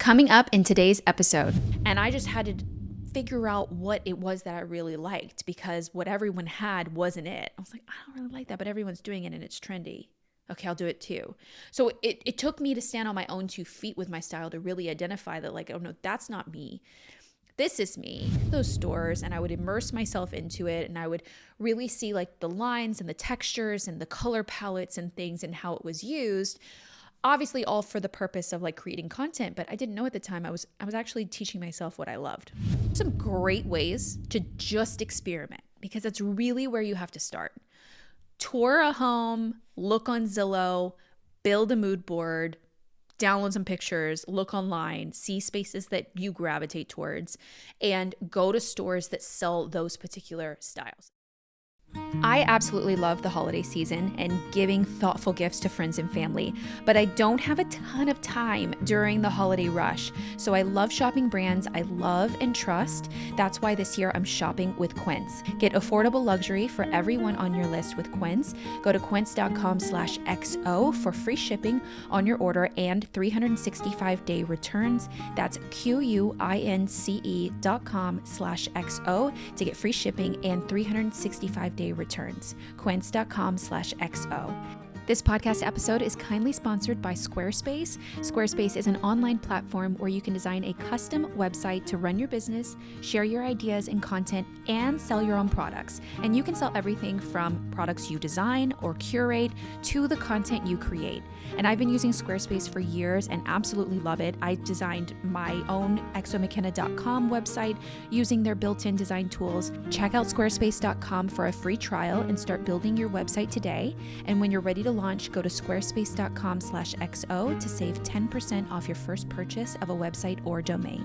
coming up in today's episode. And I just had to figure out what it was that I really liked, because what everyone had wasn't it. I was like, I don't really like that, but everyone's doing it and it's trendy. Okay, I'll do it too. So it took me to stand on my own 2 feet with my style to really identify that, like, oh no, that's not me. This is me. Those stores, and I would immerse myself into it, and I would really see like the lines and the textures and the color palettes and things and how it was used. Obviously all for the purpose of like creating content, but I didn't know at the time I was actually teaching myself what I loved. Some great ways to just experiment, because that's really where you have to start. Tour a home, look on Zillow, build a mood board, download some pictures, look online, see spaces that you gravitate towards, and go to stores that sell those particular styles. I absolutely love the holiday season and giving thoughtful gifts to friends and family, but I don't have a ton of time during the holiday rush. So I love shopping brands I love and trust. That's why this year I'm shopping with Quince. Get affordable luxury for everyone on your list with Quince. Go to quince.com/XO for free shipping on your order and 365-day returns. That's QUINCE.com/XO to get free shipping and 365-day returns. Quince.com/XO. This podcast episode is kindly sponsored by Squarespace. Squarespace is an online platform where you can design a custom website to run your business, share your ideas and content, and sell your own products. And you can sell everything from products you design or curate to the content you create. And I've been using Squarespace for years and absolutely love it. I designed my own exomckenna.com website using their built-in design tools. Check out squarespace.com for a free trial and start building your website today. And when you're ready to launch, go to squarespace.com/XO to save 10% off your first purchase of a website or domain.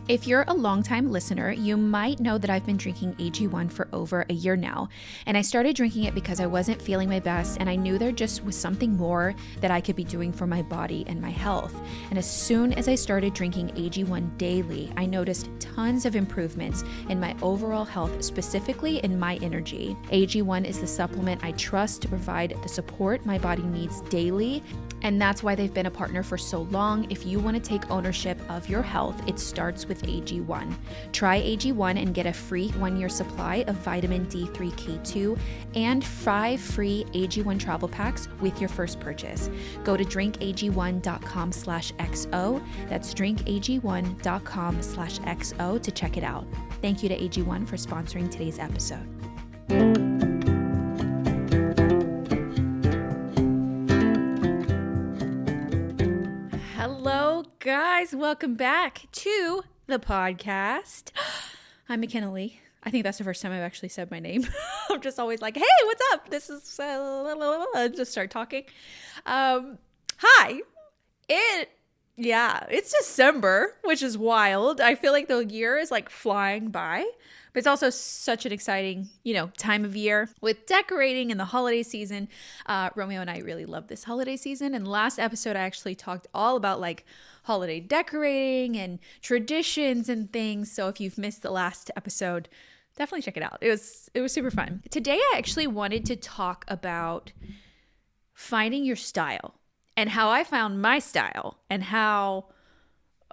If you're a longtime listener, you might know that I've been drinking AG1 for over a year now. And I started drinking it because I wasn't feeling my best, and I knew there just was something more that I could be doing for my body and my health. And as soon as I started drinking AG1 daily, I noticed tons of improvements in my overall health, specifically in my energy. AG1 is the supplement I trust to provide the support my body needs daily. And that's why they've been a partner for so long. If you want to take ownership of your health, it starts with AG1. Try AG1 and get a free 1-year supply of vitamin D3K2 and 5 free AG1 travel packs with your first purchase. Go to drinkag1.com/XO. That's drinkag1.com/XO to check it out. Thank you to AG1 for sponsoring today's episode. Guys, welcome back to the podcast. I'm McKenna Lee. I think that's the first time I've actually said my name. I'm just always like, hey, what's up? This is, just start talking. Hi. It's December, which is wild. I feel like the year is like flying by, but it's also such an exciting, time of year with decorating and the holiday season. Romeo and I really love this holiday season. And last episode, I actually talked all about like holiday decorating and traditions and things. So if you've missed the last episode, definitely check it out. It was super fun. Today, I actually wanted to talk about finding your style and how I found my style and how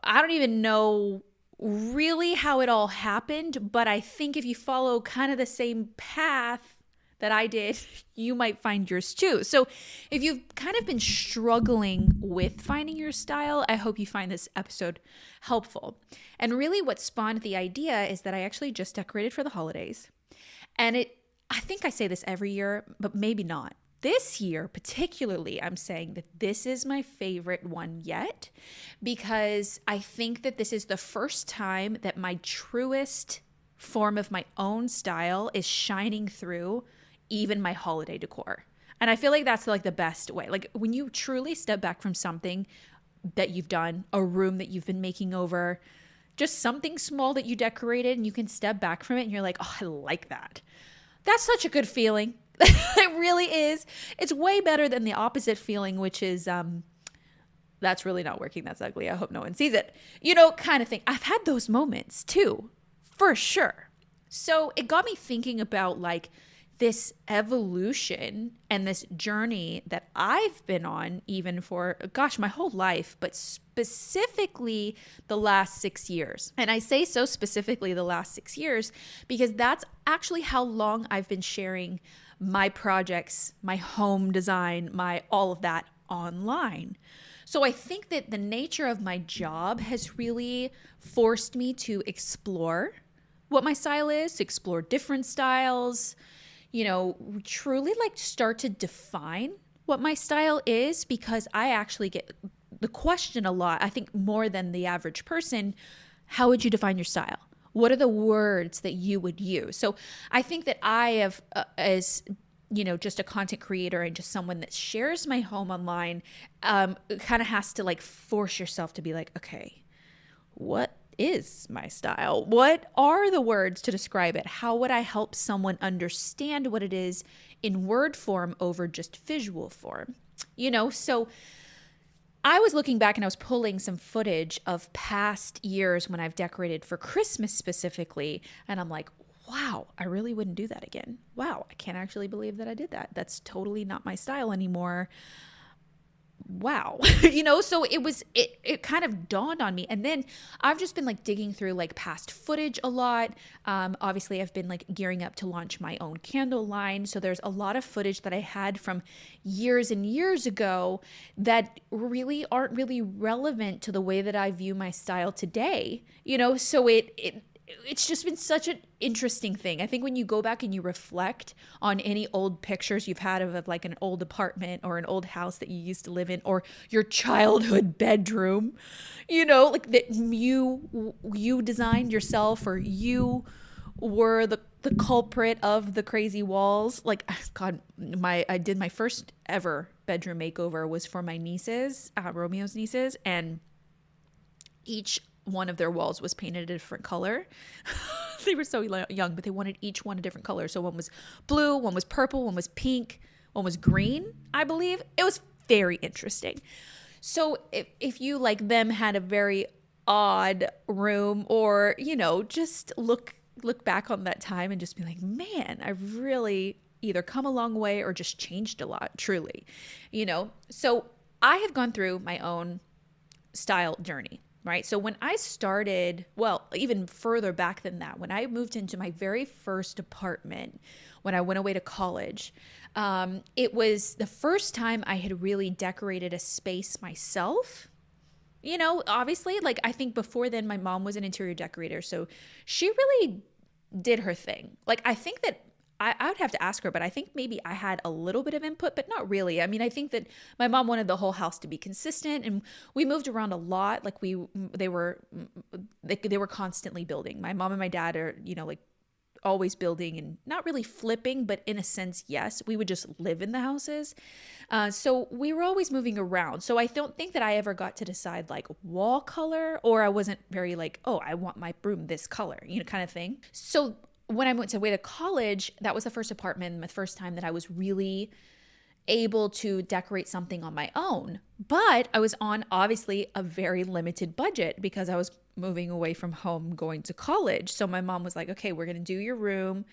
I don't even know really how it all happened, but I think if you follow kind of the same path that I did, you might find yours too. So if you've kind of been struggling with finding your style, I hope you find this episode helpful. And really what spawned the idea is that I actually just decorated for the holidays. And I think I say this every year, but maybe not. This year particularly, I'm saying that this is my favorite one yet, because I think that this is the first time that my truest form of my own style is shining through even my holiday decor. And I feel like that's like the best way. Like when you truly step back from something that you've done, a room that you've been making over, just something small that you decorated, and you can step back from it and you're like, oh, I like that. That's such a good feeling. It really is. It's way better than the opposite feeling, which is, that's really not working. That's ugly. I hope no one sees it. Kind of thing. I've had those moments too, for sure. So it got me thinking about like this evolution and this journey that I've been on, even for, gosh, my whole life, but specifically the last 6 years. And I say so specifically the last 6 years because that's actually how long I've been sharing my projects, my home design, my all of that online. So I think that the nature of my job has really forced me to explore what my style is, to explore different styles, truly like start to define what my style is, because I actually get the question a lot, I think more than the average person, how would you define your style? What are the words that you would use? So I think that I have, as just a content creator and just someone that shares my home online, kind of has to like force yourself to be like, okay, what is my style? What are the words to describe it? How would I help someone understand what it is in word form over just visual form? So I was looking back and I was pulling some footage of past years when I've decorated for Christmas specifically. And I'm like, wow, I really wouldn't do that again. Wow, I can't actually believe that I did that. That's totally not my style anymore. Wow. So it kind of dawned on me. And then I've just been like digging through like past footage a lot. Obviously I've been like gearing up to launch my own candle line. So there's a lot of footage that I had from years and years ago that really aren't really relevant to the way that I view my style today. So it's just been such an interesting thing. I think when you go back and you reflect on any old pictures you've had of like an old apartment or an old house that you used to live in, or your childhood bedroom, like that you designed yourself, or you were the culprit of the crazy walls. Like, God, I did my first ever bedroom makeover was for my nieces, Romeo's nieces, and each one of their walls was painted a different color. They were so young, but they wanted each one a different color. So one was blue, one was purple, one was pink, one was green, I believe. It was very interesting. So if you like them had a very odd room, or, just look back on that time and just be like, man, I've really either come a long way or just changed a lot, truly. So I have gone through my own style journey. Right. So when I started, well, even further back than that, when I moved into my very first apartment, when I went away to college, it was the first time I had really decorated a space myself. Obviously, like I think before then my mom was an interior decorator. So she really did her thing. Like I think that I would have to ask her, but I think maybe I had a little bit of input, but not really. I mean, I think that my mom wanted the whole house to be consistent, and we moved around a lot. Like they were constantly building. My mom and my dad are, like always building and not really flipping, but in a sense, yes, we would just live in the houses. So we were always moving around. So I don't think that I ever got to decide like wall color, or I wasn't very like, oh, I want my room this color, kind of thing. So when I went away to college, that was the first apartment, the first time that I was really able to decorate something on my own. But I was on obviously a very limited budget because I was moving away from home going to college. So my mom was like, okay, we're going to do your room.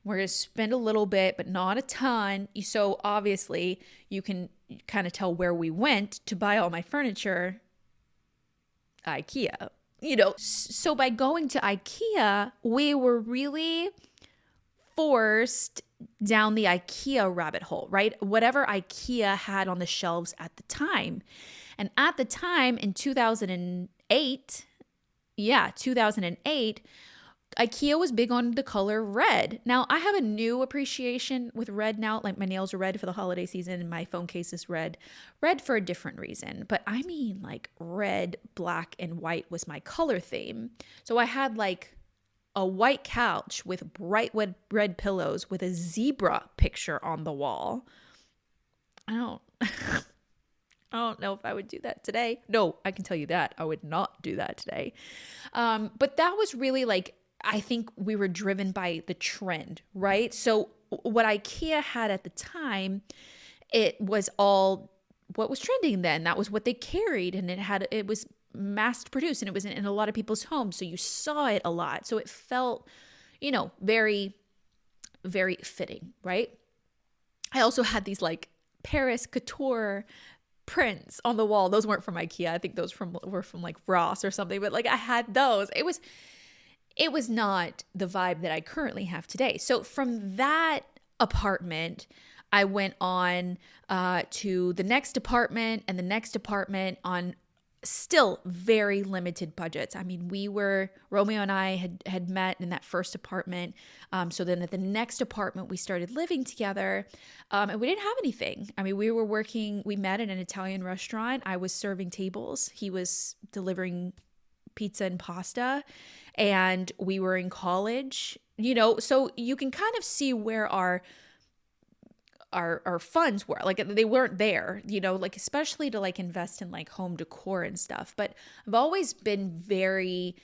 We're going to spend a little bit, but not a ton. So obviously you can kind of tell where we went to buy all my furniture. IKEA. So by going to IKEA, we were really forced down the IKEA rabbit hole, right? Whatever IKEA had on the shelves at the time. And at the time in 2008, IKEA was big on the color red. Now, I have a new appreciation with red now. Like my nails are red for the holiday season and my phone case is red. Red for a different reason. But I mean like red, black, and white was my color theme. So I had like a white couch with bright red pillows with a zebra picture on the wall. I don't know if I would do that today. No, I can tell you that. I would not do that today. But that was really like, I think we were driven by the trend, right? So what IKEA had at the time, it was all what was trending then. That was what they carried, and it was mass produced, and it was in a lot of people's homes. So you saw it a lot. So it felt, very, very fitting, right? I also had these like Paris couture prints on the wall. Those weren't from IKEA. I think those were from like Ross or something, but like I had those. It was not the vibe that I currently have today. So from that apartment, I went on to the next apartment and the next apartment on still very limited budgets. I mean, Romeo and I had met in that first apartment. So then at the next apartment, we started living together and we didn't have anything. I mean, we met at an Italian restaurant. I was serving tables. He was delivering pizza and pasta, and we were in college, so you can kind of see where our funds were. Like they weren't there, like especially to like invest in like home decor and stuff. But I've always been very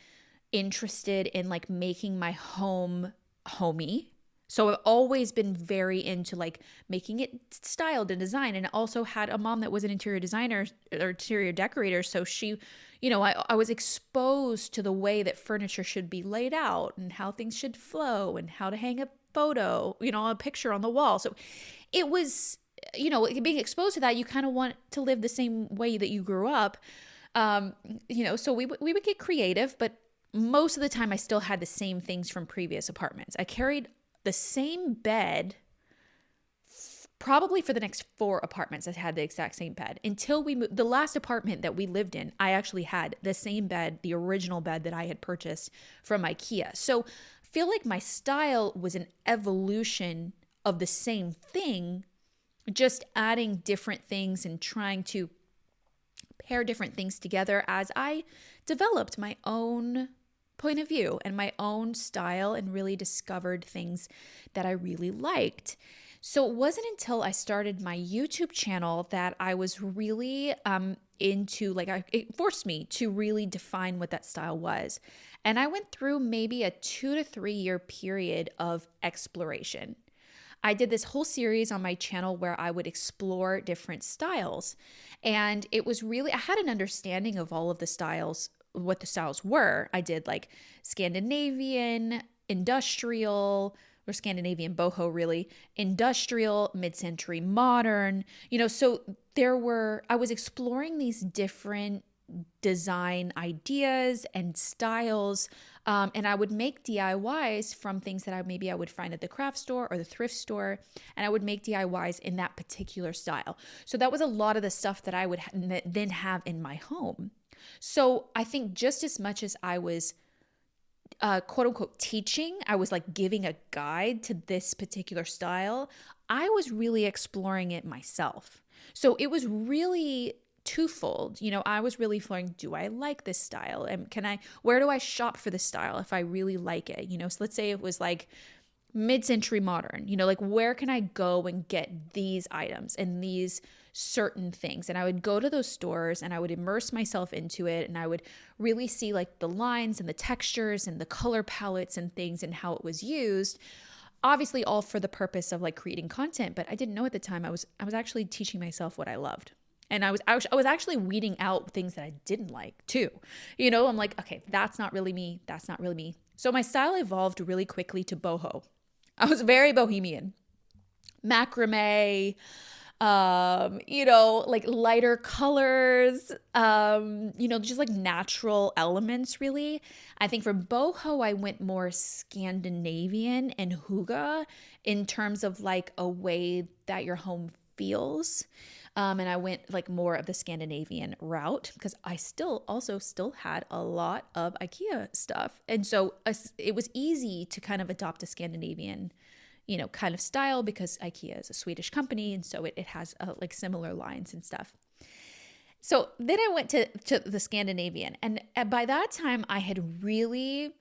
interested in like making my home homey. So I've always been very into like making it styled and designed. And I also had a mom that was an interior designer or interior decorator. So she, I was exposed to the way that furniture should be laid out and how things should flow and how to hang a photo, a picture on the wall. So it was, being exposed to that, you kind of want to live the same way that you grew up. So we would get creative, but most of the time I still had the same things from previous apartments. I carried the same bed probably for the next 4 apartments. I had the exact same bed until we moved. The last apartment that we lived in, I actually had the same bed, the original bed that I had purchased from IKEA. So I feel like my style was an evolution of the same thing, just adding different things and trying to pair different things together as I developed my own point of view and my own style and really discovered things that I really liked. So it wasn't until I started my YouTube channel that I was really into, it forced me to really define what that style was. And I went through maybe a 2 to 3 year period of exploration. I did this whole series on my channel where I would explore different styles. And it was really, I had an understanding of all of the styles, what the styles were. I did like Scandinavian, industrial, or Scandinavian boho really, industrial, mid-century modern, so I was exploring these different design ideas and styles. And I would make DIYs from things that I would find at the craft store or the thrift store. And I would make DIYs in that particular style. So that was a lot of the stuff that I would then have in my home. So I think just as much as I was quote unquote teaching, I was like giving a guide to this particular style, I was really exploring it myself. So it was really twofold. I was really exploring, do I like this style? And where do I shop for this style if I really like it? So let's say it was like mid-century modern, like where can I go and get these items and these certain things? And I would go to those stores and I would immerse myself into it. And I would really see like the lines and the textures and the color palettes and things and how it was used. Obviously all for the purpose of like creating content. But I didn't know at the time I was actually teaching myself what I loved. And I was actually weeding out things that I didn't like too. I'm like, okay, that's not really me. That's not really me. So my style evolved really quickly to boho. I was very bohemian. Macrame, like lighter colors, just like natural elements really. I think for boho, I went more Scandinavian and hygge in terms of like a way that your home feels. And I went like more of the Scandinavian route because I still had a lot of IKEA stuff. And so it was easy to kind of adopt a Scandinavian, kind of style because IKEA is a Swedish company. And so it has like similar lines and stuff. So then I went to the Scandinavian. And by that time I had really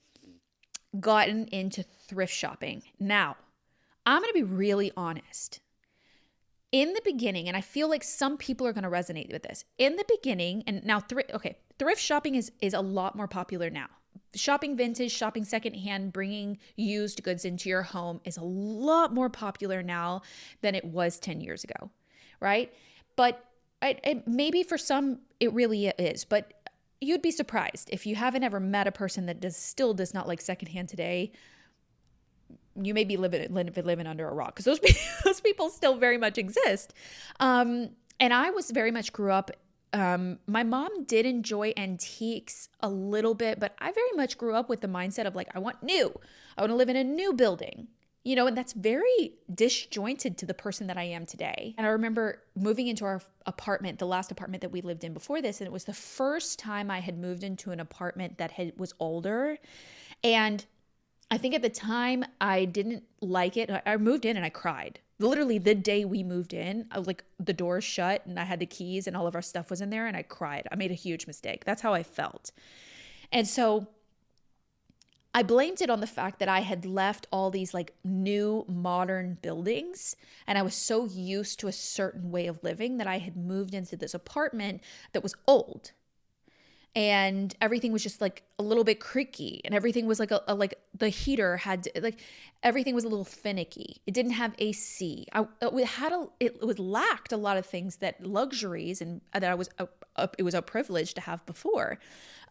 gotten into thrift shopping. Now, I'm going to be really honest. In the beginning, and I feel like some people are going to resonate with this. In the beginning, and now thrift shopping is a lot more popular now. Shopping vintage, shopping secondhand, bringing used goods into your home is a lot more popular now than it was 10 years ago, right? But maybe for some it really is, but you'd be surprised if you haven't ever met a person that still does not like secondhand today. you may be living under a rock, because those people still very much exist. And I was very much grew up. My mom did enjoy antiques a little bit, but I very much grew up with the mindset of like, I want new. I want to live in a new building, and that's very disjointed to the person that I am today. And I remember moving into our apartment, the last apartment that we lived in before this, and it was the first time I had moved into an apartment that was older. And I think at the time I didn't like it. I moved in and I cried. Literally the day we moved in, I was like, the doors shut and I had the keys and all of our stuff was in there, and I cried. I made a huge mistake. That's how I felt. And so I blamed it on the fact that I had left all these like new modern buildings, and I was so used to a certain way of living that I had moved into this apartment that was old. And everything was just like a little bit creaky, and everything was like like the heater like everything was a little finicky. It didn't have AC. It lacked a lot of things, that luxuries, and that it was a privilege to have before.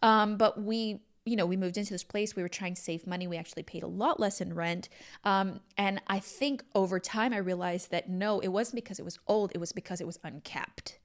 But we moved into this place. We were trying to save money. We actually paid a lot less in rent. And I think over time I realized that no, it wasn't because it was old. It was because it was unkept.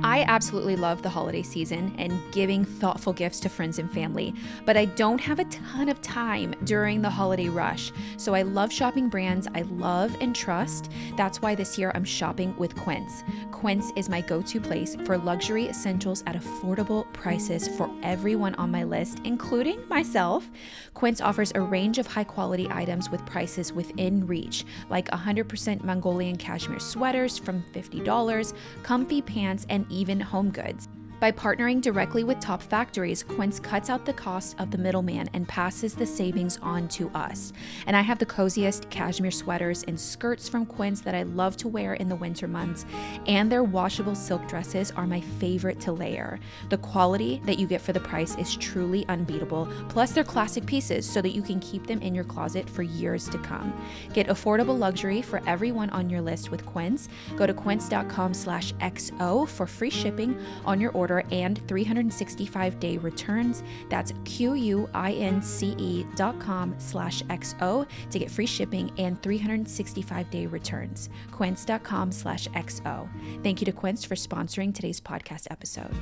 I absolutely love the holiday season and giving thoughtful gifts to friends and family, but I don't have a ton of time during the holiday rush. So I love shopping brands I love and trust. That's why this year I'm shopping with Quince. Quince is my go-to place for luxury essentials at affordable prices for everyone on my list, including myself. Quince offers a range of high-quality items with prices within reach, like 100% Mongolian cashmere sweaters from $50, comfy pants, and even home goods. By partnering directly with top factories, Quince cuts out the cost of the middleman and passes the savings on to us. And I have the coziest cashmere sweaters and skirts from Quince that I love to wear in the winter months. And their washable silk dresses are my favorite to layer. The quality that you get for the price is truly unbeatable. Plus, they're classic pieces so that you can keep them in your closet for years to come. Get affordable luxury for everyone on your list with Quince. Go to quince.com/XO for free shipping on your order and 365-day returns. That's QUINCE.com/XO to get free shipping and 365-day returns. Quince.com/XO. Thank you to Quince for sponsoring today's podcast episode.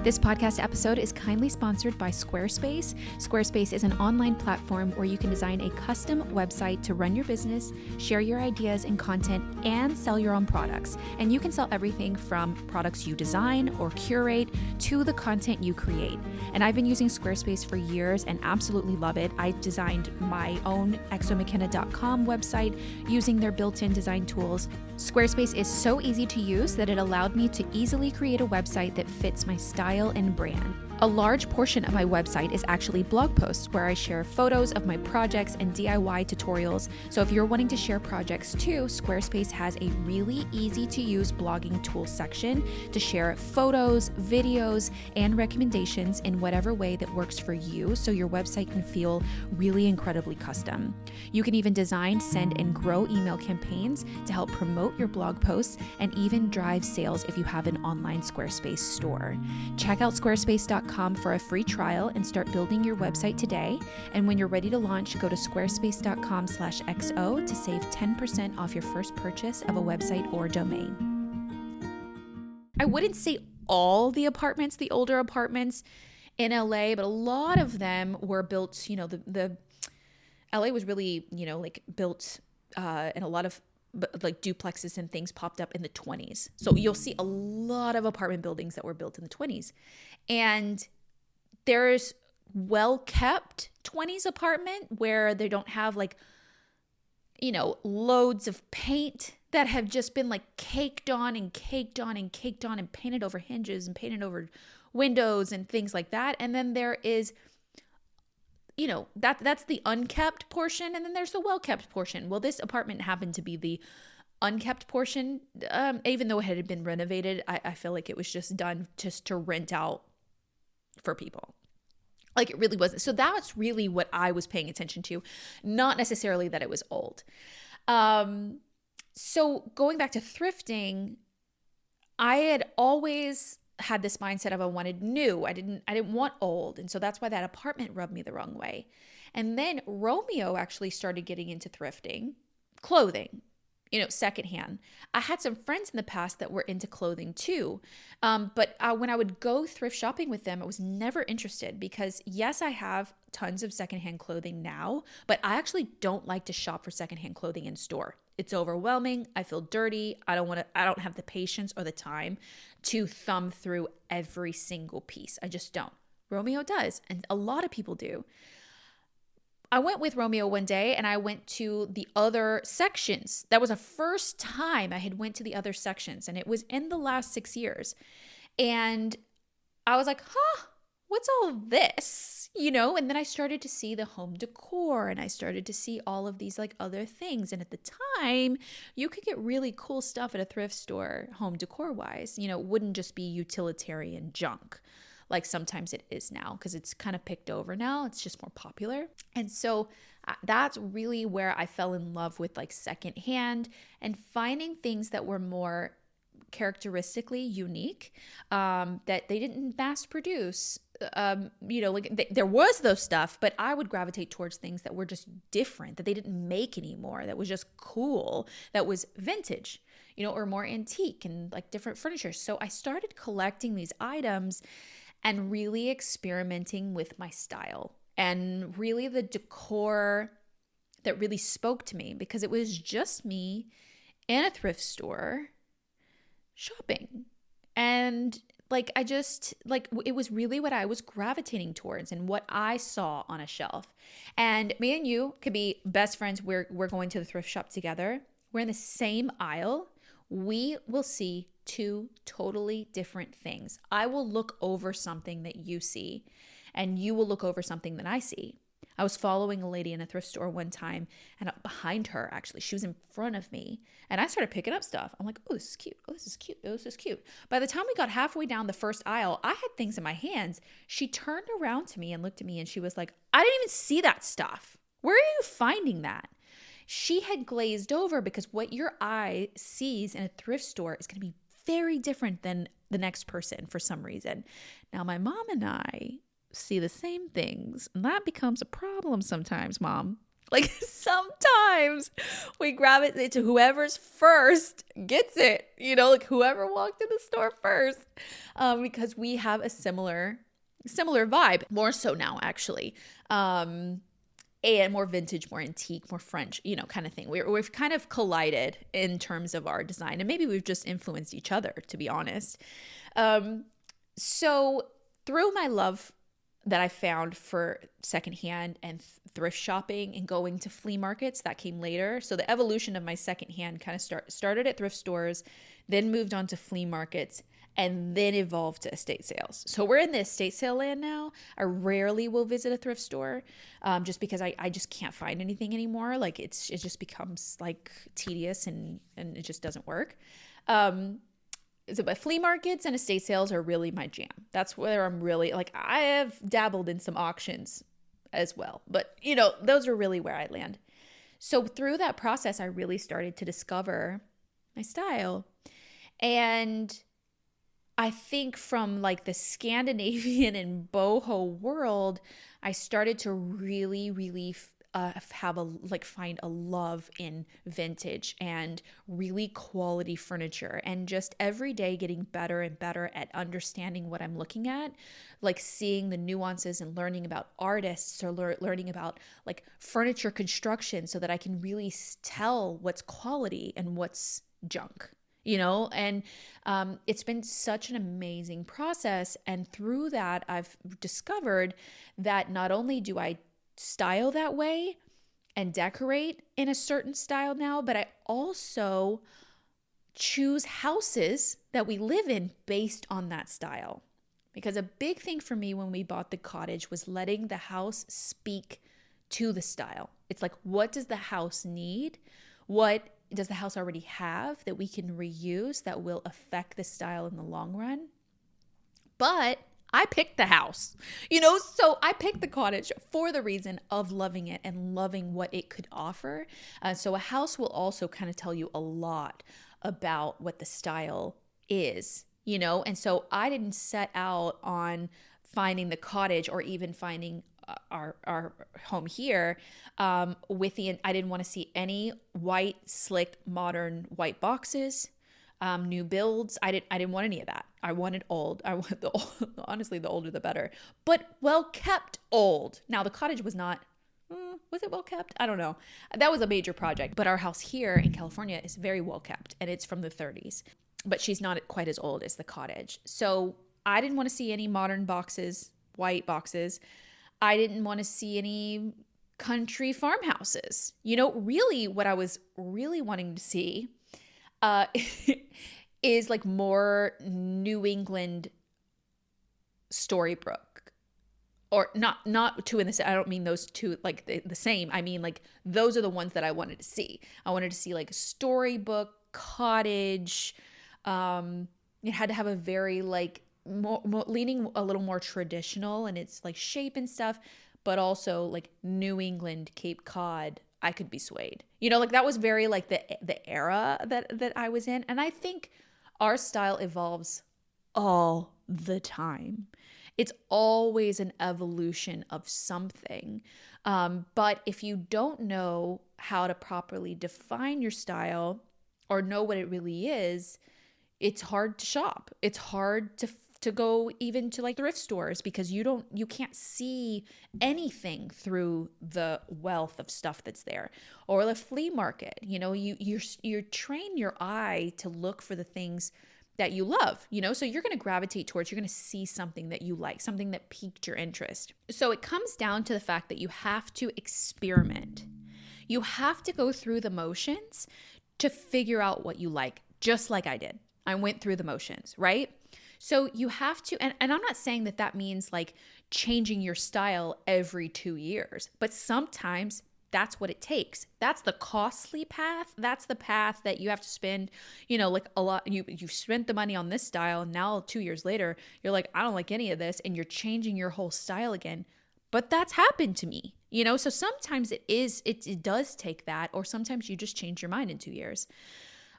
This podcast episode is kindly sponsored by Squarespace. Squarespace is an online platform where you can design a custom website to run your business, share your ideas and content, and sell your own products. And you can sell everything from products you design or curate to the content you create. And I've been using Squarespace for years and absolutely love it. I designed my own exomckenna.com website using their built-in design tools. Squarespace is so easy to use that it allowed me to easily create a website that fits my style and brand. A large portion of my website is actually blog posts where I share photos of my projects and DIY tutorials. So if you're wanting to share projects too, Squarespace has a really easy to use blogging tool section to share photos, videos, and recommendations in whatever way that works for you, so your website can feel really incredibly custom. You can even design, send, and grow email campaigns to help promote your blog posts and even drive sales if you have an online Squarespace store. Check out squarespace.com for a free trial and start building your website today. And when you're ready to launch, go to squarespace.com/XO to save 10% off your first purchase of a website or domain. I wouldn't say all the apartments, the older apartments in LA, but a lot of them were built, the LA was really, built in a lot of like duplexes and things popped up in the 20s. So you'll see a lot of apartment buildings that were built in the 20s. And there's well-kept 20s apartment where they don't have loads of paint that have just been like caked on and caked on and caked on and painted over hinges and painted over windows and things like that. And then there is that's the unkept portion, and then there's the well-kept portion. Well, this apartment happened to be the unkept portion. Even though it had been renovated, I feel like it was just done just to rent out for people. Like, it really wasn't. So that's really what I was paying attention to, not necessarily that it was old. So going back to thrifting, I had always had this mindset of I wanted new. I didn't want old. And so that's why that apartment rubbed me the wrong way. And then Romeo actually started getting into thrifting, clothing, secondhand. I had some friends in the past that were into clothing too. But when I would go thrift shopping with them, I was never interested because yes, I have tons of secondhand clothing now, but I actually don't like to shop for secondhand clothing in store. It's overwhelming. I feel dirty. I don't have the patience or the time to thumb through every single piece. I just don't. Romeo does, and a lot of people do. I went with Romeo one day and I went to the other sections. That was the first time I had went to the other sections, and it was in the last 6 years. And I was like, what's all this? And then I started to see the home decor, and I started to see all of these like other things. And at the time, you could get really cool stuff at a thrift store, home decor wise. It wouldn't just be utilitarian junk like sometimes it is now, because it's kind of picked over now. It's just more popular. And so that's really where I fell in love with like secondhand and finding things that were more characteristically unique, that they didn't mass produce. There was those stuff, but I would gravitate towards things that were just different, that they didn't make anymore, that was just cool, that was vintage, or more antique and like different furniture. So I started collecting these items and really experimenting with my style and really the decor that really spoke to me, because it was just me in a thrift store shopping. And it was really what I was gravitating towards and what I saw on a shelf. And me and you could be best friends. We're going to the thrift shop together. We're in the same aisle. We will see two totally different things. I will look over something that you see, and you will look over something that I see. I was following a lady in a thrift store one time, and behind her, actually, she was in front of me, and I started picking up stuff. I'm like, oh, this is cute. Oh, this is cute. Oh, this is cute. By the time we got halfway down the first aisle, I had things in my hands. She turned around to me and looked at me, and she was like, I didn't even see that stuff. Where are you finding that? She had glazed over, because what your eye sees in a thrift store is going to be very different than the next person for some reason. Now, my mom and I see the same things, and that becomes a problem sometimes, Mom. Like sometimes we gravitate to whoever's first gets it, like whoever walked in the store first, because we have a similar vibe, more so now actually. And more vintage, more antique, more French, kind of thing. We've kind of collided in terms of our design, and maybe we've just influenced each other, to be honest. So through my love that I found for secondhand and thrift shopping and going to flea markets, that came later. So the evolution of my secondhand kind of started at thrift stores, then moved on to flea markets, and then evolved to estate sales. So we're in the estate sale land now. I rarely will visit a thrift store, just because I just can't find anything anymore. Like it just becomes like tedious and it just doesn't work. But flea markets and estate sales are really my jam. That's where I'm really like, I have dabbled in some auctions as well, but those are really where I land. So through that process, I really started to discover my style. And I think from like the Scandinavian and boho world, I started to really find a love in vintage and really quality furniture, and just every day getting better and better at understanding what I'm looking at, like seeing the nuances and learning about artists, or learning about like furniture construction, so that I can really tell what's quality and what's junk. And it's been such an amazing process. And through that, I've discovered that not only do I style that way and decorate in a certain style now, but I also choose houses that we live in based on that style. Because a big thing for me when we bought the cottage was letting the house speak to the style. It's like, what does the house need? What does the house already have that we can reuse that will affect the style in the long run? But I picked the house, so I picked the cottage for the reason of loving it and loving what it could offer. So a house will also kind of tell you a lot about what the style is you know? And so I didn't set out on finding the cottage or even finding our home here with I didn't want to see any white, slick, modern white boxes, new builds. I didn't want any of that. I wanted old. I want the old, honestly, the older the better, but well kept old. Now the cottage was not. Was it well kept? I don't know. That was a major project, but our house here in California is very well kept, and it's from the 30s. But she's not quite as old as the cottage. So I didn't want to see any modern boxes, white boxes. I didn't want to see any country farmhouses. You know, really what I was really wanting to see is like more New England Storybook. Or not two in the same. I don't mean those two like the same. I mean like those are the ones that I wanted to see. I wanted to see like storybook, cottage. It had to have a very like more leaning a little more traditional in its like shape and stuff, but also like New England, Cape Cod. I could be swayed. You know, like that was very like the era that I was in, and I think our style evolves all the time. It's always an evolution of something. But if you don't know how to properly define your style or know what it really is, it's hard to shop. It's hard to go even to like thrift stores because you can't see anything through the wealth of stuff that's there. Or the flea market, you know, you train your eye to look for the things that you love, you know, so you're going to gravitate towards, you're going to see something that you like, something that piqued your interest. So it comes down to the fact that you have to experiment. You have to go through the motions to figure out what you like, just like I did. I went through the motions, right? So you have to, and I'm not saying that means like changing your style every 2 years, but sometimes that's what it takes. That's the costly path. That's the path that you have to spend, you know, like a lot. You've spent the money on this style. Now 2 years later, you're like, I don't like any of this. And you're changing your whole style again. But that's happened to me, you know? So sometimes it does take that, or sometimes you just change your mind in 2 years.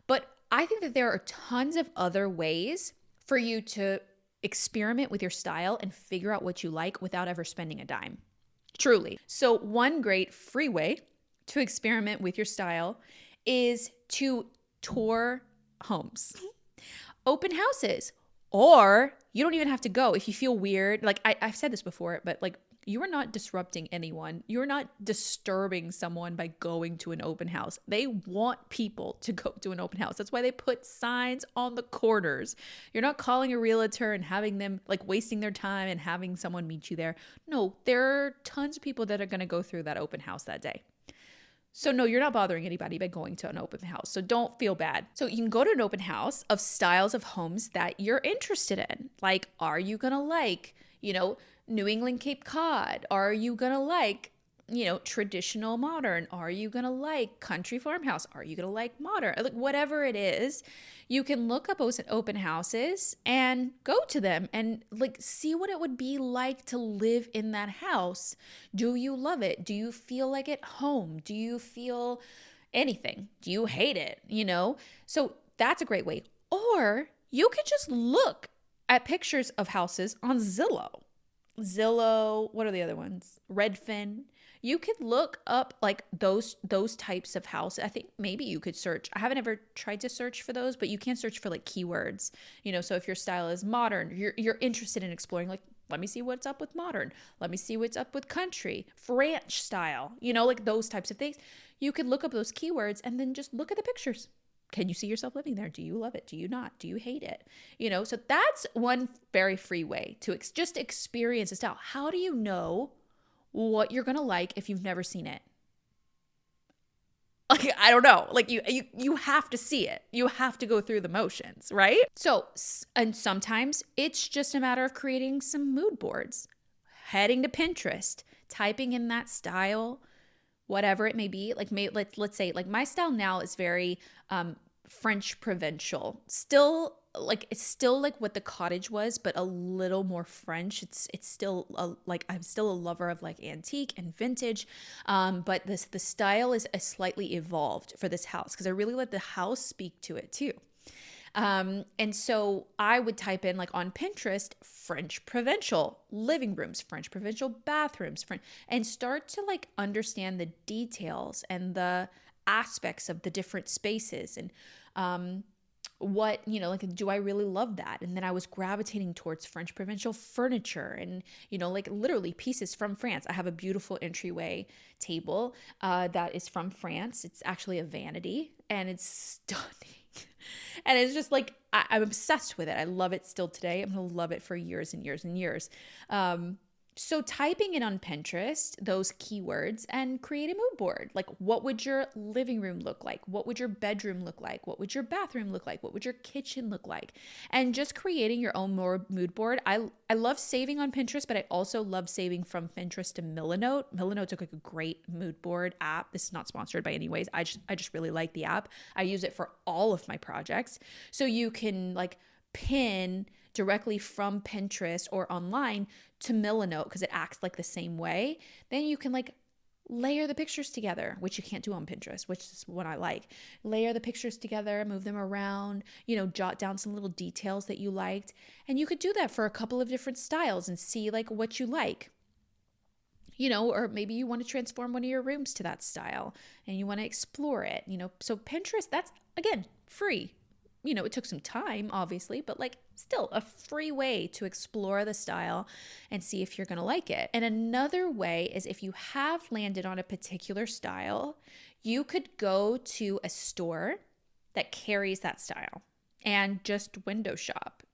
But I think that there are tons of other ways for you to experiment with your style and figure out what you like without ever spending a dime. Truly. So one great free way to experiment with your style is to tour homes, open houses, or you don't even have to go if you feel weird. Like I've said this before, but like you are not disrupting anyone. You're not disturbing someone by going to an open house. They want people to go to an open house. That's why they put signs on the corners. You're not calling a realtor and having them like wasting their time and having someone meet you there. No, there are tons of people that are going to go through that open house that day. So no, you're not bothering anybody by going to an open house. So don't feel bad. So you can go to an open house of styles of homes that you're interested in. Like, are you going to like, you know, New England Cape Cod? Are you going to like, you know, traditional modern? Are you going to like country farmhouse? Are you going to like modern? Like whatever it is, you can look up open houses and go to them and like see what it would be like to live in that house. Do you love it? Do you feel like at home? Do you feel anything? Do you hate it? You know? So that's a great way. Or you could just look at pictures of houses on Zillow. What are the other ones? Redfin. You could look up like those types of houses. I think maybe you could search. I haven't ever tried to search for those, but you can search for like keywords. You know, so if your style is modern, you're interested in exploring like, let me see what's up with modern. Let me see what's up with country, ranch style, you know, like those types of things. You could look up those keywords and then just look at the pictures. Can you see yourself living there? Do you love it? Do you not? Do you hate it? You know, so that's one very free way to just experience a style. How do you know what you're going to like if you've never seen it? Like, I don't know. Like you have to see it. You have to go through the motions, right? So, and sometimes it's just a matter of creating some mood boards, heading to Pinterest, typing in that style, whatever it may be. Like let's say like my style now is very French provincial. Still like it's still like what the cottage was, but a little more French. It's still like I'm still a lover of like antique and vintage, but the style is slightly evolved for this house because I really let the house speak to it too. And so I would type in like on Pinterest, French provincial living rooms, French provincial bathrooms, and start to like understand the details and the aspects of the different spaces and what, like, do I really love that? And then I was gravitating towards French provincial furniture and, like literally pieces from France. I have a beautiful entryway table that is from France. It's actually a vanity and it's stunning. And it's just like, I'm obsessed with it. I love it still today. I'm going to love it for years and years and years. So typing in on Pinterest, those keywords, and create a mood board. Like, what would your living room look like? What would your bedroom look like? What would your bathroom look like? What would your kitchen look like? And just creating your own mood board. I love saving on Pinterest, but I also love saving from Pinterest to Milanote. Milanote's like a great mood board app. This is not sponsored by any ways. I just really like the app. I use it for all of my projects. So you can like pin directly from Pinterest or online to Milanote because it acts like the same way. Then you can like layer the pictures together, which you can't do on Pinterest, which is what I like. Layer the pictures together, move them around, jot down some little details that you liked. And you could do that for a couple of different styles and see like what you like. Or maybe you want to transform one of your rooms to that style and you want to explore it, So Pinterest, that's again, free. It took some time, obviously, but like still a free way to explore the style and see if you're going to like it. And another way is if you have landed on a particular style, you could go to a store that carries that style and just window shop.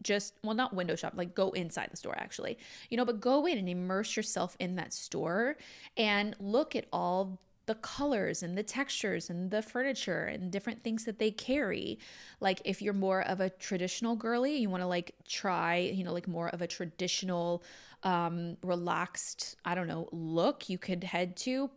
Not window shop, like go inside the store actually, but go in and immerse yourself in that store and look at all the colors and the textures and the furniture and different things that they carry. Like if you're more of a traditional girly, you want to like try, like more of a traditional, relaxed, look, you could head to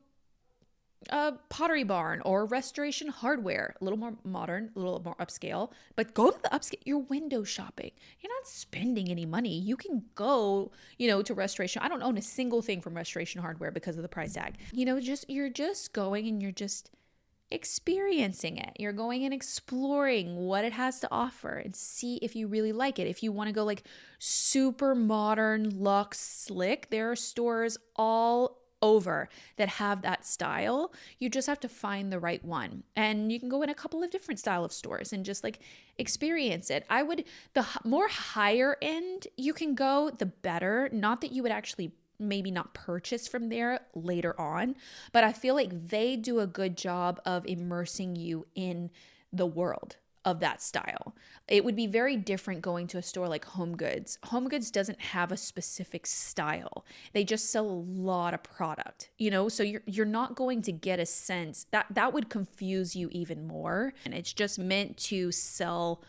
a Pottery Barn or Restoration Hardware, a little more modern, a little more upscale, but go to the upscale. You're window shopping. You're not spending any money. You can go, to Restoration. I don't own a single thing from Restoration Hardware because of the price tag. You're just going and you're just experiencing it. You're going and exploring what it has to offer and see if you really like it. If you want to go like super modern, luxe, slick, there are stores all over that have that style. You just have to find the right one. And you can go in a couple of different style of stores and just like experience it. The more higher end you can go, the better. Not that you would actually maybe not purchase from there later on, but I feel like they do a good job of immersing you in the world of that style. It would be very different going to a store like Home Goods. Home Goods doesn't have a specific style. They just sell a lot of product, so you're not going to get a sense that would confuse you even more. And it's just meant to sell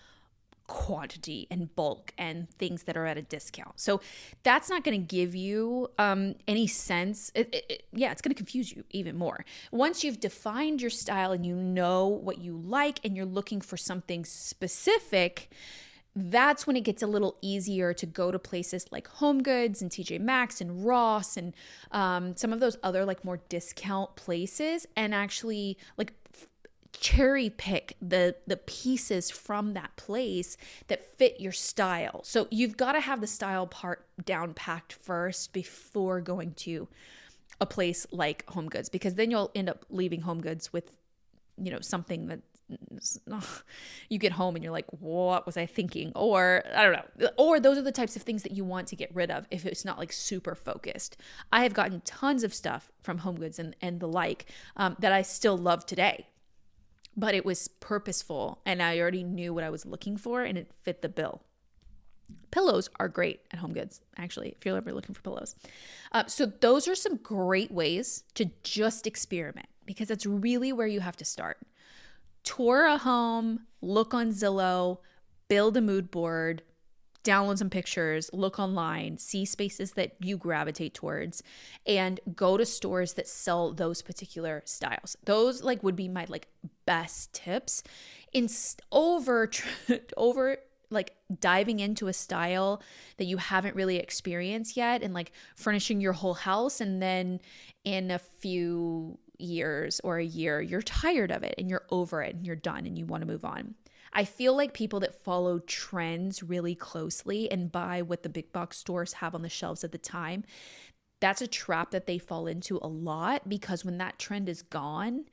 quantity and bulk and things that are at a discount. So that's not going to give you any sense. It's going to confuse you even more. Once you've defined your style and you know what you like and you're looking for something specific, that's when it gets a little easier to go to places like Home Goods and TJ Maxx and Ross and some of those other like more discount places and actually like cherry pick the pieces from that place that fit your style. So you've got to have the style part down packed first before going to a place like Home Goods, because then you'll end up leaving Home Goods with, something that you get home and you're like, what was I thinking? Or I don't know. Or those are the types of things that you want to get rid of if it's not like super focused. I have gotten tons of stuff from Home Goods and the like that I still love today. But it was purposeful and I already knew what I was looking for and it fit the bill. Pillows are great at Home Goods, actually, if you're ever looking for pillows. So those are some great ways to just experiment, because that's really where you have to start. Tour a home, look on Zillow, build a mood board, download some pictures, look online, see spaces that you gravitate towards, and go to stores that sell those particular styles. Those like would be my like best tips. Over like diving into a style that you haven't really experienced yet and like furnishing your whole house, and then in a few years or a year you're tired of it and you're over it and you're done and you want to move on. I feel like people that follow trends really closely and buy what the big box stores have on the shelves at the time, that's a trap that they fall into a lot, because when that trend is gone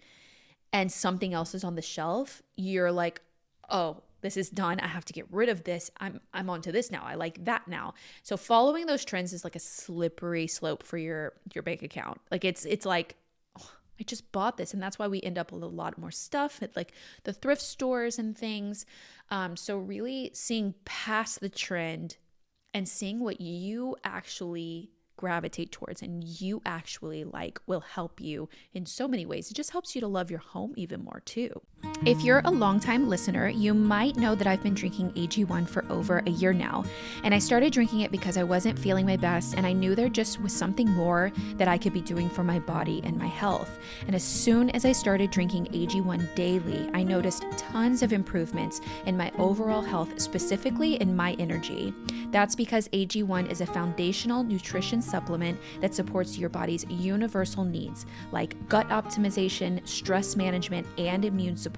and something else is on the shelf, you're like, oh, this is done. I have to get rid of this. I'm onto this now. I like that now. So following those trends is like a slippery slope for your bank account. Like it's like, oh, I just bought this, and that's why we end up with a lot more stuff at like the thrift stores and things. So really seeing past the trend and seeing what you actually gravitate towards and you actually like will help you in so many ways. It just helps you to love your home even more too. If you're a longtime listener, you might know that I've been drinking AG1 for over a year now. And I started drinking it because I wasn't feeling my best, and I knew there just was something more that I could be doing for my body and my health. And as soon as I started drinking AG1 daily, I noticed tons of improvements in my overall health, specifically in my energy. That's because AG1 is a foundational nutrition supplement that supports your body's universal needs, like gut optimization, stress management, and immune support.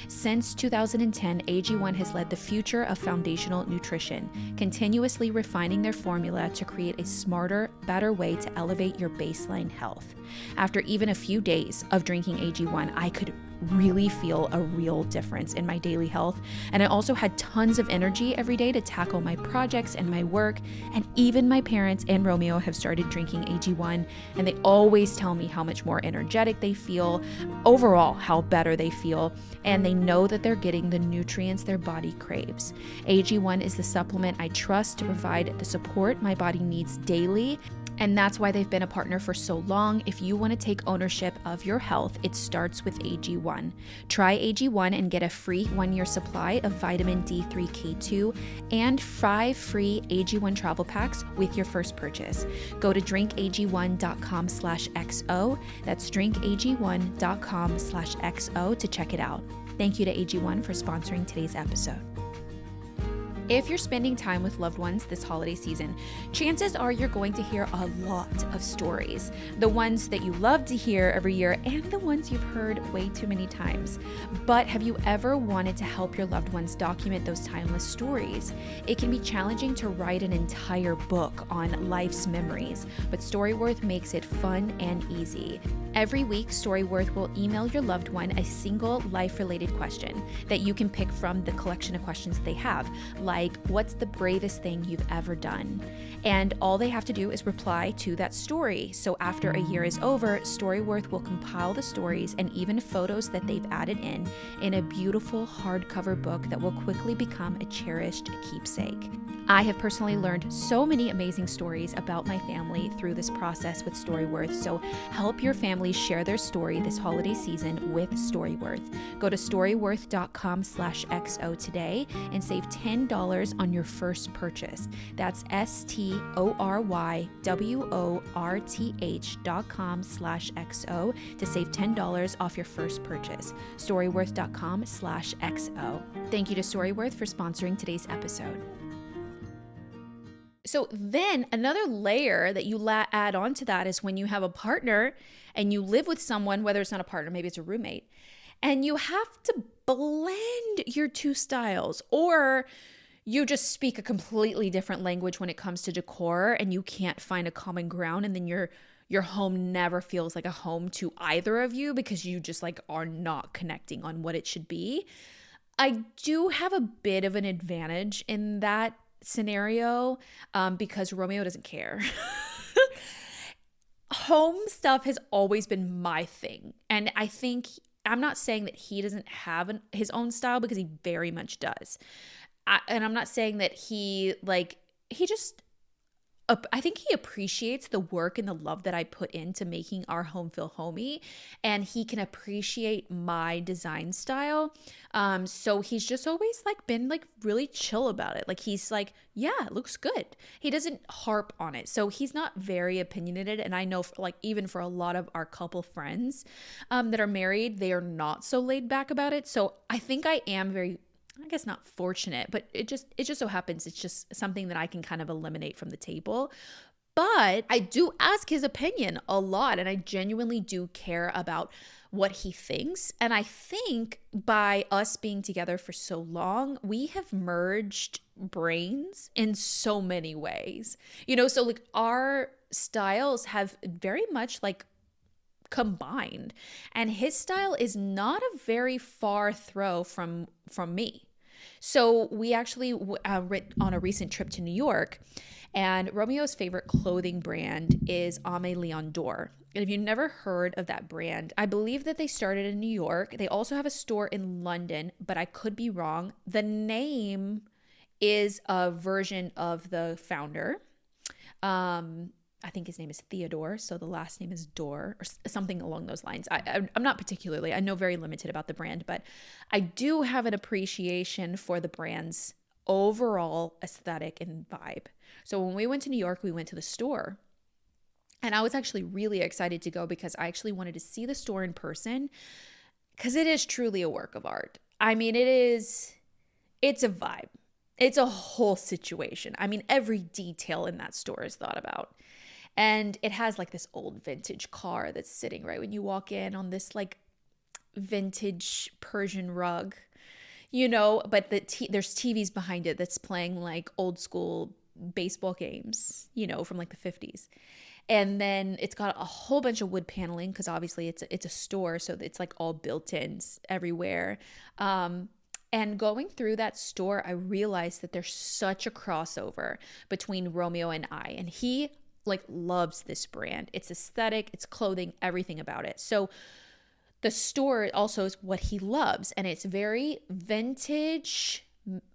Since 2010, AG1 has led the future of foundational nutrition, continuously refining their formula to create a smarter, better way to elevate your baseline health. After even a few days of drinking AG1, I could really feel a real difference in my daily health. And I also had tons of energy every day to tackle my projects and my work. And even my parents and Romeo have started drinking AG1, and they always tell me how much more energetic they feel, overall how better they feel, and they know that they're getting the nutrients their body craves. AG1 is the supplement I trust to provide the support my body needs daily. And that's why they've been a partner for so long. If you want to take ownership of your health, it starts with AG1. Try AG1 and get a free 1-year supply of vitamin D3K2 and 5 free AG1 travel packs with your first purchase. Go to drinkag1.com/XO. That's drinkag1.com/XO to check it out. Thank you to AG1 for sponsoring today's episode. If you're spending time with loved ones this holiday season, chances are you're going to hear a lot of stories. The ones that you love to hear every year and the ones you've heard way too many times. But have you ever wanted to help your loved ones document those timeless stories? It can be challenging to write an entire book on life's memories, but Storyworth makes it fun and easy. Every week, Storyworth will email your loved one a single life-related question that you can pick from the collection of questions they have, like, what's the bravest thing you've ever done? And all they have to do is reply to that story. So after a year is over, Storyworth will compile the stories and even photos that they've added in a beautiful hardcover book that will quickly become a cherished keepsake. I have personally learned so many amazing stories about my family through this process with Storyworth, so help your family share their story this holiday season with Storyworth. Go to storyworth.com/XO today and save $10 on your first purchase. That's STORYWORTH.com/XO to save $10 off your first purchase. Storyworth.com/XO. Thank you to Storyworth for sponsoring today's episode. So then another layer that you add on to that is when you have a partner and you live with someone, whether it's not a partner, maybe it's a roommate, and you have to blend your two styles, or you just speak a completely different language when it comes to decor and you can't find a common ground, and then your home never feels like a home to either of you because you just like are not connecting on what it should be. I do have a bit of an advantage in that scenario because Romeo doesn't care. Home stuff has always been my thing, and I think I'm not saying that he doesn't have his own style, because he very much does. And I'm not saying that he just I think he appreciates the work and the love that I put into making our home feel homey, and he can appreciate my design style. So he's just always been really chill about it. He's like, yeah, it looks good. He doesn't harp on it. So he's not very opinionated. And I know even for a lot of our couple friends that are married, they are not so laid back about it. So I think I am very, I guess not fortunate, but it just so happens it's just something that I can kind of eliminate from the table. But I do ask his opinion a lot, and I genuinely do care about what he thinks. And I think by us being together for so long, we have merged brains in so many ways. So like our styles have very much like combined, and his style is not a very far throw from me. So we actually went on a recent trip to New York, and Romeo's favorite clothing brand is Aimé Leon Dore. And if you've never heard of that brand, I believe that they started in New York. They also have a store in London, but I could be wrong. The name is a version of the founder. I think his name is Theodore, so the last name is Dore or something along those lines. I'm not particularly, I know very limited about the brand, but I do have an appreciation for the brand's overall aesthetic and vibe. So when we went to New York, we went to the store, and I was actually really excited to go because I actually wanted to see the store in person, because it is truly a work of art. I mean, it's a vibe. It's a whole situation. I mean, every detail in that store is thought about. And it has like this old vintage car that's sitting right when you walk in on this like vintage Persian rug, but there's TVs behind it that's playing like old school baseball games, from like the 50s. And then it's got a whole bunch of wood paneling because obviously it's a store, so it's like all built-ins everywhere. And going through that store, I realized that there's such a crossover between Romeo and I. And he like loves this brand. It's aesthetic, it's clothing, everything about it. So the store also is what he loves. And it's very vintage,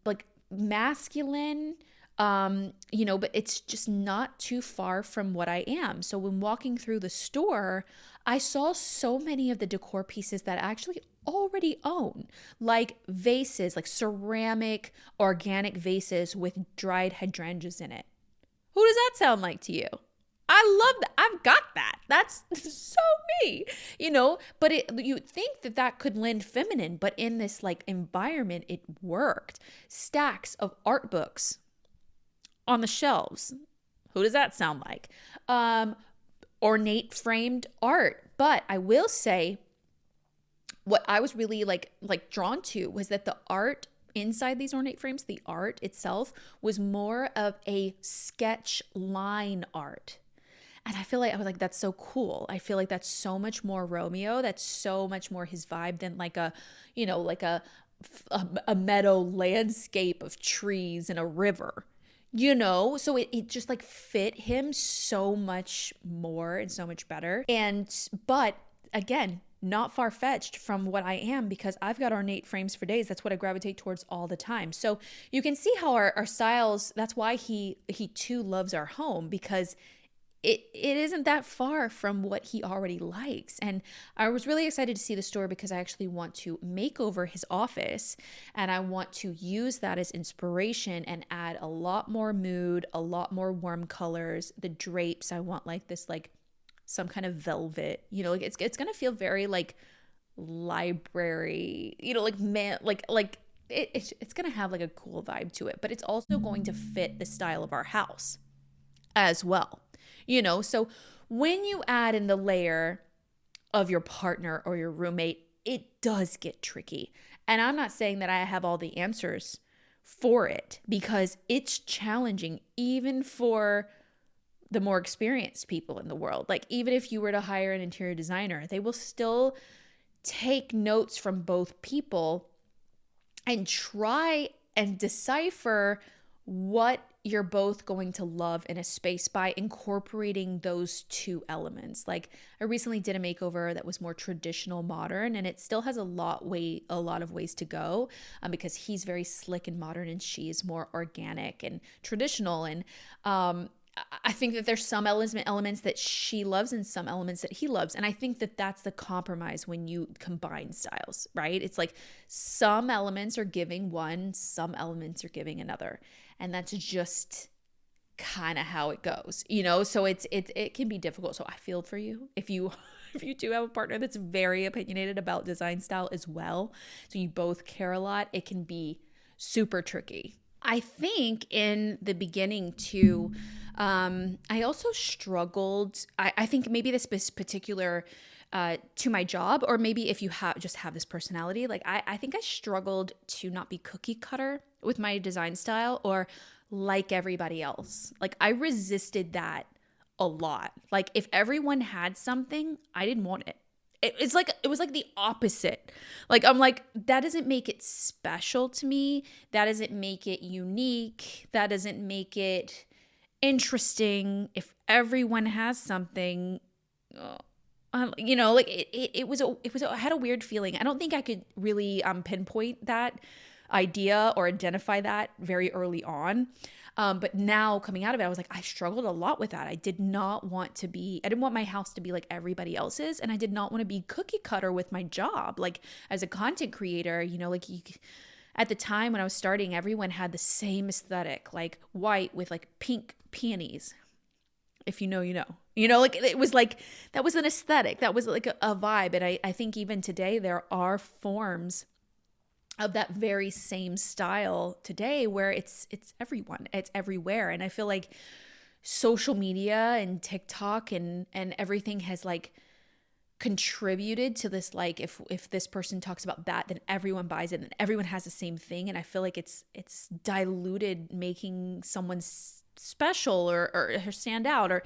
like masculine, but it's just not too far from what I am. So when walking through the store, I saw so many of the decor pieces that I actually already own, like vases, like ceramic, organic vases with dried hydrangeas in it. Who does that sound like to you? I love that. I've got that. That's so me, but you would think that could lend feminine, but in this like environment, it worked. Stacks of art books on the shelves. Who does that sound like? Ornate framed art. But I will say what I was really like drawn to was that the art inside these ornate frames, the art itself was more of a sketch line art. And I feel like I was like, that's so cool. I feel like that's so much more Romeo. That's so much more his vibe than like a meadow landscape of trees and a river. So it just like fit him so much more and so much better. But again, not far-fetched from what I am, because I've got ornate frames for days. That's what I gravitate towards all the time. So you can see how our styles, that's why he too loves our home, because it isn't that far from what he already likes. And I was really excited to see the store because I actually want to make over his office, and I want to use that as inspiration and add a lot more mood, a lot more warm colors. The drapes, I want like this like some kind of velvet, like it's gonna feel very like library, it's gonna have like a cool vibe to it, but it's also going to fit the style of our house as well. So when you add in the layer of your partner or your roommate, it does get tricky. And I'm not saying that I have all the answers for it, because it's challenging even for the more experienced people in the world. Like even if you were to hire an interior designer, they will still take notes from both people and try and decipher what you're both going to love in a space by incorporating those two elements. Like I recently did a makeover that was more traditional modern, and it still has a lot of ways to go, because he's very slick and modern and she is more organic and traditional. And I think that there's some elements that she loves and some elements that he loves. And I think that that's the compromise when you combine styles, right? It's like some elements are giving one, some elements are giving another. And that's just kind of how it goes, so it can be difficult. So I feel for you if you do have a partner that's very opinionated about design style as well, so you both care a lot, it can be super tricky. I think in the beginning too, I also struggled. I think maybe this particular to my job, or maybe if you just have this personality, like I think I struggled to not be cookie cutter with my design style or like everybody else. Like I resisted that a lot. Like if everyone had something, I didn't want it. It's like it was like the opposite. Like I'm like, that doesn't make it special to me. That doesn't make it unique. That doesn't make it interesting. If everyone has something, like I had a weird feeling. I don't think I could really pinpoint that idea or identify that very early on. But now coming out of it, I was like, I struggled a lot with that. I didn't want my house to be like everybody else's. And I did not want to be cookie cutter with my job. Like as a content creator, at the time when I was starting, everyone had the same aesthetic, like white with like pink peonies. If you know, like it was like, that was an aesthetic. That was like a vibe. And I think even today there are forms of that very same style today where it's everyone, it's everywhere. And I feel like social media and TikTok and everything has like contributed to this, like if this person talks about that, then everyone buys it and everyone has the same thing. And I feel like it's diluted, making someone special or stand out, or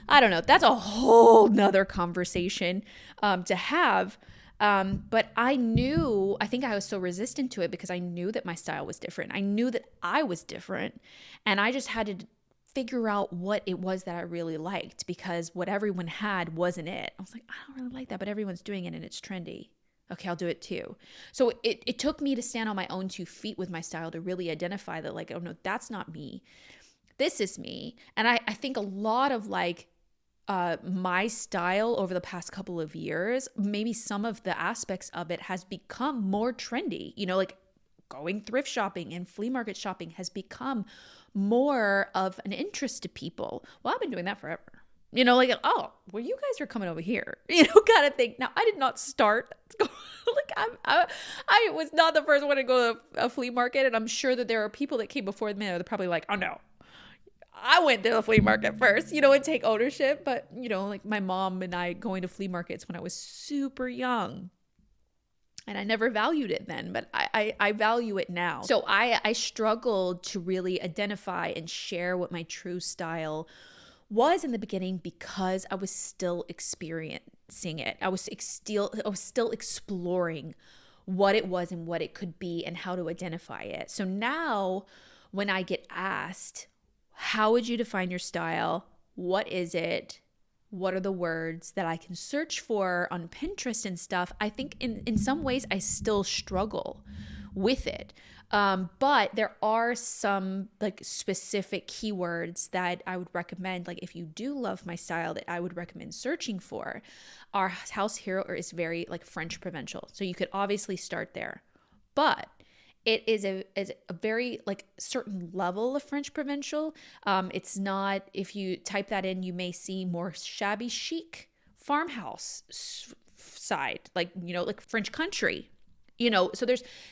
I don't know. That's a whole nother conversation to have. But I think I was so resistant to it because I knew that my style was different. I knew that I was different, and I just had to figure out what it was that I really liked, because what everyone had wasn't it. I was like, I don't really like that, but everyone's doing it and it's trendy. Okay, I'll do it too. So it took me to stand on my own 2 feet with my style to really identify that, like, oh no, that's not me. This is me. And I think a lot of like, my style over the past couple of years, maybe some of the aspects of it has become more trendy, like going thrift shopping and flea market shopping has become more of an interest to people. Well, I've been doing that forever, like, oh, well, you guys are coming over here, kind of thing. Now, I did not start like I was not the first one to go to a flea market. And I'm sure that there are people that came before me. They're probably like, oh no, I went to the flea market first, and take ownership. But, like my mom and I going to flea markets when I was super young. And I never valued it then, but I value it now. So I struggled to really identify and share what my true style was in the beginning because I was still experiencing it. I was still exploring what it was and what it could be and how to identify it. So now when I get asked, how would you define your style? What is it? What are the words that I can search for on Pinterest and stuff? I think in some ways I still struggle with it. But there are some like specific keywords that I would recommend. Like if you do love my style, that I would recommend searching for. Our house hero is very like French provincial. So you could obviously start there. But it is a very like certain level of French provincial. It's not, if you type that in, you may see more shabby chic farmhouse side, like, like French country, so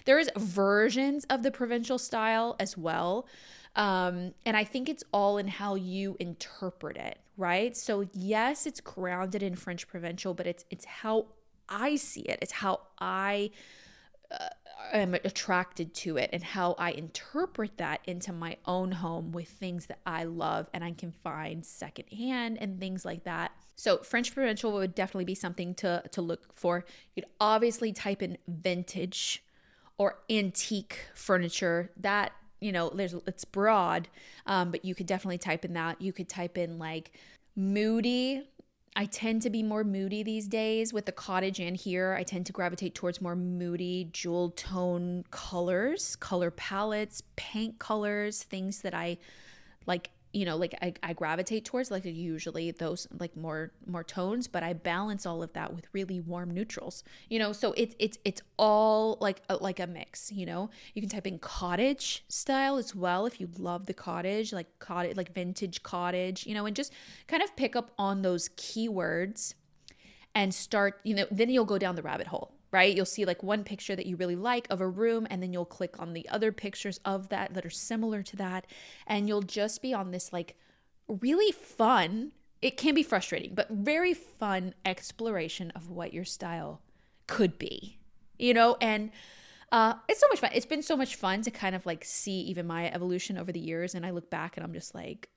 there is versions of the provincial style as well. And I think it's all in how you interpret it, right? So yes, it's grounded in French provincial, but it's how I see it. It's how I am attracted to it and how I interpret that into my own home with things that I love and I can find secondhand and things like that. So French provincial would definitely be something to look for. You'd obviously type in vintage or antique furniture. That, it's broad, but you could definitely type in that. You could type in like moody. I tend to be more moody these days with the cottage and here. I tend to gravitate towards more moody, jewel tone colors, color palettes, paint colors, things that I like, I gravitate towards, like usually those like more tones, but I balance all of that with really warm neutrals, so it's all like a mix, you can type in cottage style as well if you love the cottage, like vintage cottage, and just kind of pick up on those keywords and start, then you'll go down the rabbit hole. right? You'll see like one picture that you really like of a room, and then you'll click on the other pictures of that are similar to that. And you'll just be on this like really fun, it can be frustrating, but very fun exploration of what your style could be, and it's so much fun. It's been so much fun to kind of like see even my evolution over the years. And I look back and I'm just like,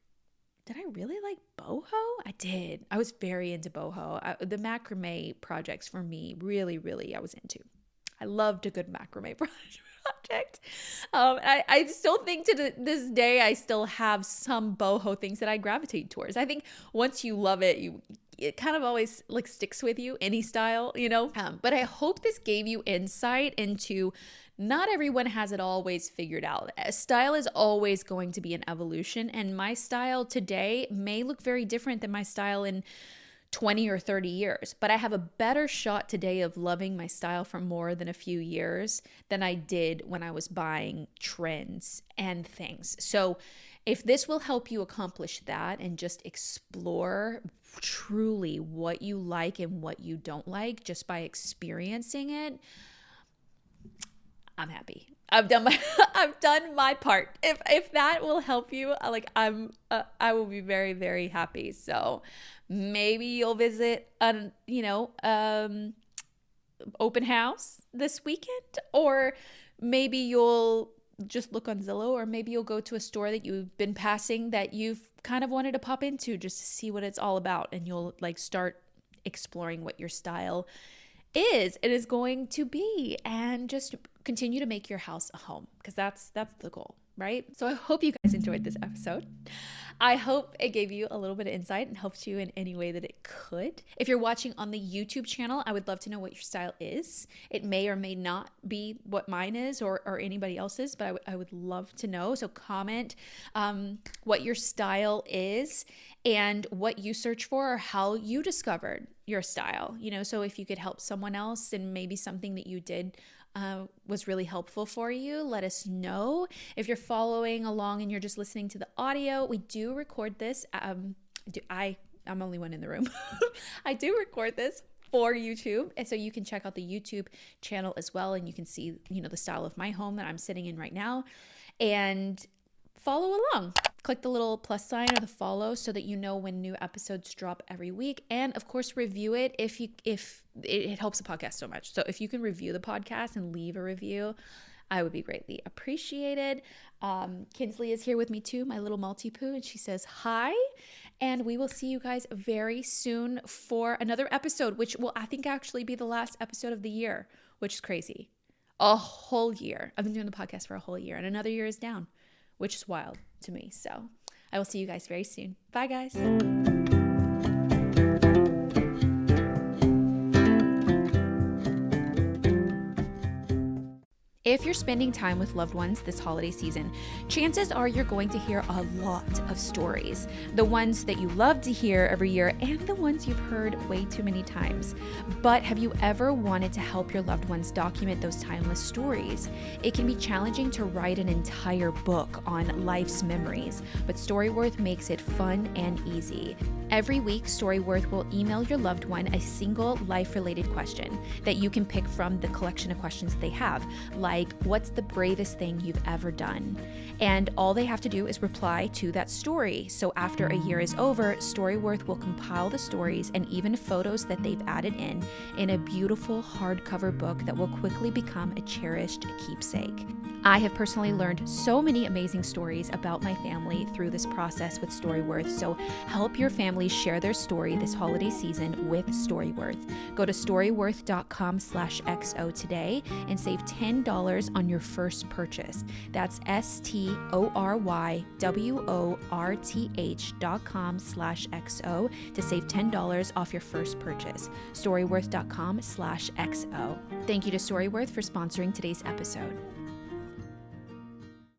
did I really like boho? I did. I was very into boho. The macrame projects for me, really, really, I was into. I loved a good macrame project. I still think to this day, I still have some boho things that I gravitate towards. I think once you love it, it kind of always like sticks with you, any style, But I hope this gave you insight into not everyone has it always figured out. Style is always going to be an evolution, and my style today may look very different than my style in 20 or 30 years, but I have a better shot today of loving my style for more than a few years than I did when I was buying trends and things. So if this will help you accomplish that and just explore truly what you like and what you don't like just by experiencing it, I'm happy. I've done my part. If that will help you, I will be very, very happy. So maybe you'll visit open house this weekend, or maybe you'll just look on Zillow, or maybe you'll go to a store that you've been passing that you've kind of wanted to pop into just to see what it's all about, and you'll like start exploring what your style is going to be, and just continue to make your house a home, because that's the goal, right? So I hope you guys enjoyed this episode. I hope it gave you a little bit of insight and helped you in any way that it could. If you're watching on the YouTube channel, I would love to know what your style is. It may or may not be what mine is or anybody else's, but I would love to know. So comment what your style is and what you search for, or how you discovered your style. So if you could help someone else and maybe something that you did was really helpful for you, let us know. If you're following along and you're just listening to the audio, we do record this. I'm only one in the room. I do record this for YouTube, and so you can check out the YouTube channel as well, and you can see the style of my home that I'm sitting in right now, and follow along. Click the little plus sign or the follow so that you know when new episodes drop every week. And of course, review it if it helps the podcast so much. So if you can review the podcast and leave a review, I would be greatly appreciated. Kinsley is here with me too, my little Maltipoo, and she says hi. And we will see you guys very soon for another episode, which will, I think, actually be the last episode of the year, which is crazy. A whole year. I've been doing the podcast for a whole year, and another year is down, which is wild to me. So I will see you guys very soon. Bye, guys. If you're spending time with loved ones this holiday season, chances are you're going to hear a lot of stories. The ones that you love to hear every year, and the ones you've heard way too many times. But have you ever wanted to help your loved ones document those timeless stories? It can be challenging to write an entire book on life's memories, but Storyworth makes it fun and easy. Every week, Storyworth will email your loved one a single life-related question that you can pick from the collection of questions they have, like, what's the bravest thing you've ever done? And all they have to do is reply to that story. So after a year is over, Storyworth will compile the stories and even photos that they've added in a beautiful hardcover book that will quickly become a cherished keepsake. I have personally learned so many amazing stories about my family through this process with Storyworth, so help your family share their story this holiday season with Storyworth. Go to storyworth.com/XO today and save $10 on your first purchase. That's STORYWORTH.com/XO to save $10 off your first purchase. Storyworth.com/XO. Thank you to Storyworth for sponsoring today's episode.